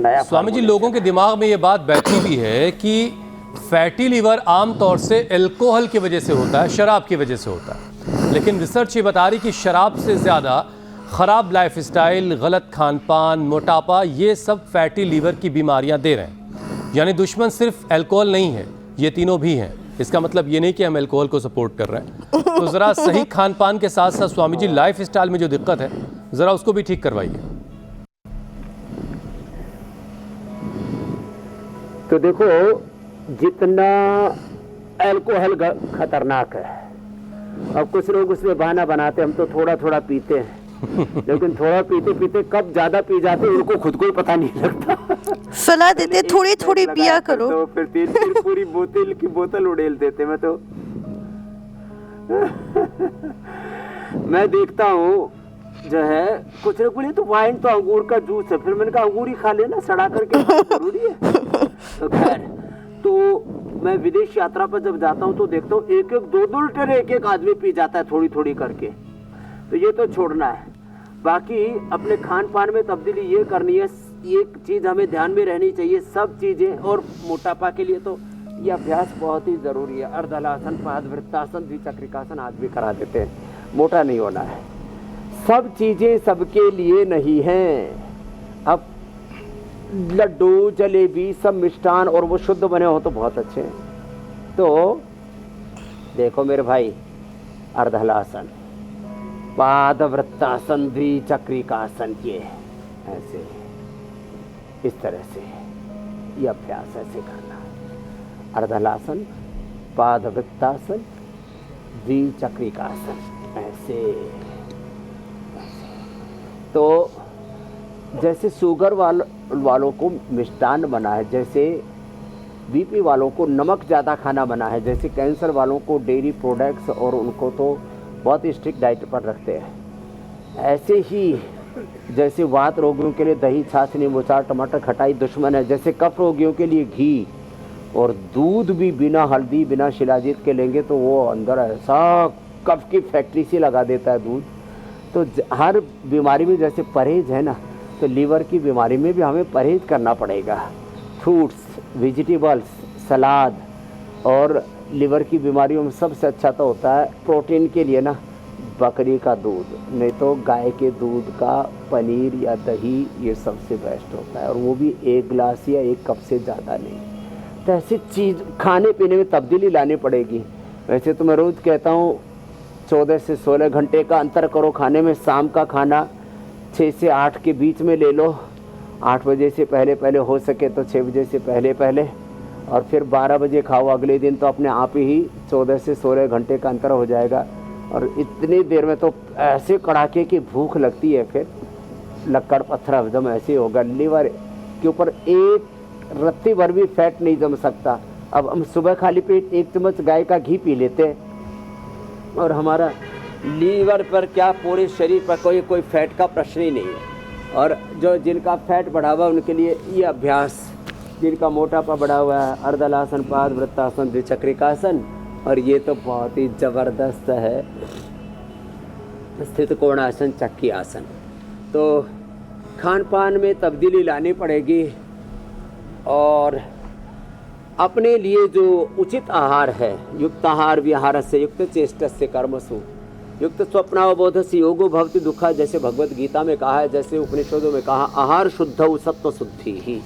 नया। स्वामी जी, लोगों के दिमाग में ये बात बैठी हुई है कि फैटी लीवर आमतौर से अल्कोहल की वजह से होता है, शराब की वजह से होता है, लेकिन रिसर्च ये बता रही कि शराब से ज़्यादा ख़राब लाइफस्टाइल, गलत खान पान, मोटापा, ये सब फैटी लीवर की बीमारियां दे रहे हैं। यानी दुश्मन सिर्फ अल्कोहल नहीं है, ये तीनों भी हैं। इसका मतलब ये नहीं कि हम अल्कोहल को सपोर्ट कर रहे हैं। तो ज़रा सही खान पान के साथ साथ स्वामी जी लाइफस्टाइल में जो दिक्कत है ज़रा उसको भी ठीक करवाइए। तो देखो, जितना अल्कोहल खतरनाक है, अब कुछ लोग उसमें बहाना बनाते, हम तो थोड़ा थोड़ा पीते हैं, लेकिन थोड़ा पीते पीते कब ज्यादा पी जाते हैं उनको खुद को ही पता नहीं लगता। सलाह देते थोड़ी थोड़ी पिया करो, तो फिर पूरी बोतल की बोतल उड़ेल देते। मैं तो मैं देखता हूँ जो है, कुछ लोग बोले तो वाइन तो अंगूर का जूस है, फिर मैंने कहा अंगूर ही खा लेना, सड़ा करके जरूरी है। तो खैर, तो मैं विदेश यात्रा पर जब जाता हूँ तो देखता हूँ एक एक दो लीटर एक एक आदमी पी जाता है थोड़ी थोड़ी करके। तो ये तो छोड़ना है। बाकी अपने खान पान में तब्दीली ये करनी है, एक चीज हमें ध्यान में रहनी चाहिए, सब चीजें। और मोटापा के लिए तो ये अभ्यास बहुत ही जरूरी है। अर्धहलासन, पादवृत्तासन, द्विचक्रिकासन आज भी करा देते हैं, मोटा नहीं होना है। सब चीजें सबके लिए नहीं हैं। अब लड्डू, जलेबी, सब मिष्ठान और वो शुद्ध बने हो तो बहुत अच्छे हैं। तो देखो मेरे भाई, अर्धहलासन, पादवृत्तासन, द्विचक्रिकासन, ये ऐसे इस तरह से ये अभ्यास ऐसे करना है। अर्धहलासन, पादवृत्तासन, द्विचक्रिकासन, ऐसे। तो जैसे शुगर वालों को मिष्टान्न बना है, जैसे बीपी वालों को नमक ज़्यादा खाना बना है, जैसे कैंसर वालों को डेयरी प्रोडक्ट्स और उनको तो बहुत स्ट्रिक्ट डाइट पर रखते हैं, ऐसे ही जैसे वात रोगियों के लिए दही, छाछ, नींबू अचार, टमाटर खटाई दुश्मन है, जैसे कफ रोगियों के लिए घी और दूध भी बिना हल्दी, बिना शिलाजीत के लेंगे तो वो अंदर ऐसा कफ की फैक्ट्री सी लगा देता है दूध। तो हर बीमारी में जैसे परहेज है ना, तो लीवर की बीमारी में भी हमें परहेज करना पड़ेगा। फ्रूट्स, वेजिटेबल्स, सलाद, और लीवर की बीमारियों में सबसे अच्छा तो होता है प्रोटीन के लिए ना बकरी का दूध, नहीं तो गाय के दूध का पनीर या दही, ये सबसे बेस्ट होता है। और वो भी 1 गिलास या 1 कप से ज़्यादा नहीं। तो ऐसी चीज़ खाने पीने में तब्दीली लानी पड़ेगी। वैसे तो मैं रोज़ कहता हूँ 14 से 16 घंटे का अंतर करो खाने में। शाम का खाना 6 से 8 के बीच में ले लो, 8 बजे से पहले पहले हो सके तो 6 बजे से पहले पहले, और फिर 12 बजे खाओ अगले दिन, तो अपने आप ही 14 से 16 घंटे का अंतर हो जाएगा। और इतनी देर में तो ऐसे कड़ाके की भूख लगती है, फिर लक्कड़ पत्थर हजम ऐसे होगा। लीवर के ऊपर एक रत्ती भर भी फैट नहीं जम सकता। अब हम सुबह खाली पेट 1 चम्मच गाय का घी पी लेते हैं और हमारा लीवर पर क्या, पूरे शरीर पर कोई फैट का प्रश्न ही नहीं है। और जो जिनका फैट बढ़ा हुआ उनके लिए ये अभ्यास, जिनका मोटापा बढ़ा हुआ है, अर्धहलासन, पादवृत्तासन, द्विचक्रिकासन, और ये तो बहुत ही ज़बरदस्त है स्थित कोणासन, चक्की आसन। तो खान पान में तब्दीली लानी पड़ेगी और अपने लिए जो उचित आहार है, युक्त आहार विहार से युक्त चेष्टस्य कर्मसु युक्त स्वप्नावबोध से योगो भवति दुखा, जैसे भगवत गीता में कहा है, जैसे उपनिषदों में कहा, आहार शुद्धौ सत्व शुद्धि ही,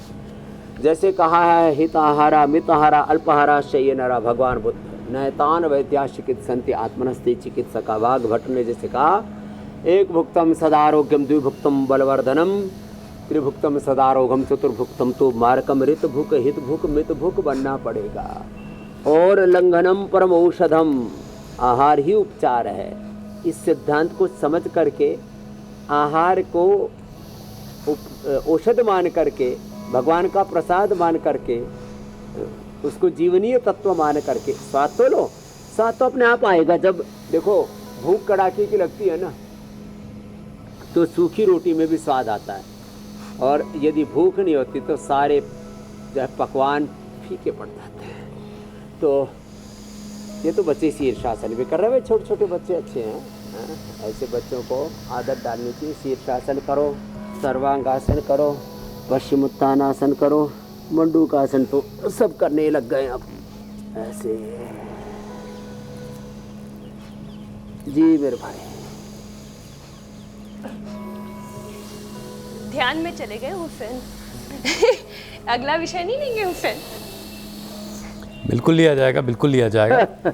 जैसे कहा है हित आहारा, मित आहारा, अल्पहारा, शय्यनरा, भगवान बुद्ध नैतान वैद्या चिकित्सन्ति आत्मनस्ति चिकित्सका। वाघ भट्ट ने जैसे कहा, एक भुक्तम सदारोग्यम, द्विभुक्तम बलवर्धनम, त्रिभुक्तम सदारोगम, चतुर्भुक्तम तो मारकम, ऋत भूख, हित भूख, मित भूख बनना पड़ेगा। और लंघनम परम औषधम, आहार ही उपचार है। इस सिद्धांत को समझ करके, आहार को औषध मान करके, भगवान का प्रसाद मान करके, उसको जीवनीय तत्व मान करके स्वाद तो लो। स्वाद तो अपने आप आएगा। जब देखो भूख कड़ाके की लगती है ना, तो सूखी रोटी में भी स्वाद आता है, और यदि भूख नहीं होती तो सारे जो है पकवान फीके पड़ जाते हैं। तो ये तो बच्चे शीर्षासन भी कर रहे हैं, छोटे छोटे बच्चे अच्छे हैं, ऐसे बच्चों को आदत डालनी चाहिए। शीर्षासन करो, सर्वांगासन करो, पश्चिमोत्तानासन करो, मंडूकासन तो सब करने लग गए अब ऐसे। जी मेरे भाई, ध्यान में चले गए हुसैन। अगला विषय नहीं लेंगे हुसैन? बिल्कुल लिया जाएगा, बिल्कुल लिया जाएगा।